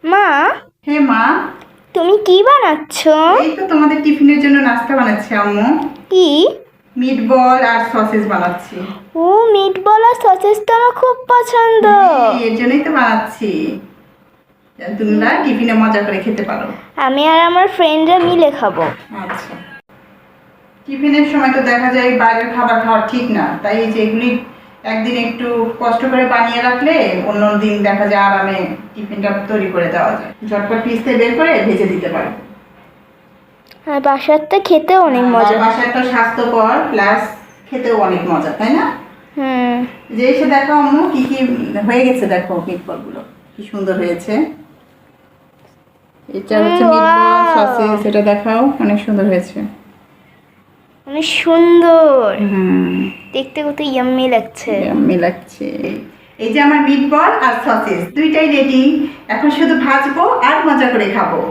মা, হে মা, তুমি কি বানাচ্ছ? এই তো তোমাদের টিফিনের জন্য নাস্তা বানাচ্ছি আম্মু। কি? মিটবল আর সসেজ বানাচ্ছি। ও, মিটবল আর সসেস তো আমার খুব পছন্দ। এর জন্যই তো বানাচ্ছি, যেন তোমরা টিফিনে মজা করে খেতে পারো। আমি আর আমার ফ্রেন্ডরা মিলে খাবো। আচ্ছা, টিফিনের সময় তো দেখা যায় বাইরের খাবার খাওয়া ঠিক না, তাই এই যে এগুলি একদিন একটু কষ্ট করে বানিয়ে রাখলে অন্য দিন দেখা যায় আরামে টিফিনটা তৈরি করে দেওয়া যায়। ঝটপট পিসতে বের করে ভেজে দিতে পারো। আর বাসারটা খেতেও অনেক মজা। বাসাটা স্বাস্থ্যকর প্লাস খেতেও অনেক মজা, তাই না? হুম। যে এসে দেখো আম্মু কি কি হয়ে গেছে, দেখো মিটবলগুলো কি সুন্দর হয়েছে। এটা হচ্ছে মিটবল সসেজ, এটা দেখাও, অনেক সুন্দর হয়েছে। অনেক সুন্দর, হুম, দেখতে কত ইয়াম্মি লাগছে। ইয়াম্মি লাগছে। এই যে আমার মিটবল আর সসেজ দুইটাই রেডি, এখন শুধু ভাজবো আর মজা করে খাবো।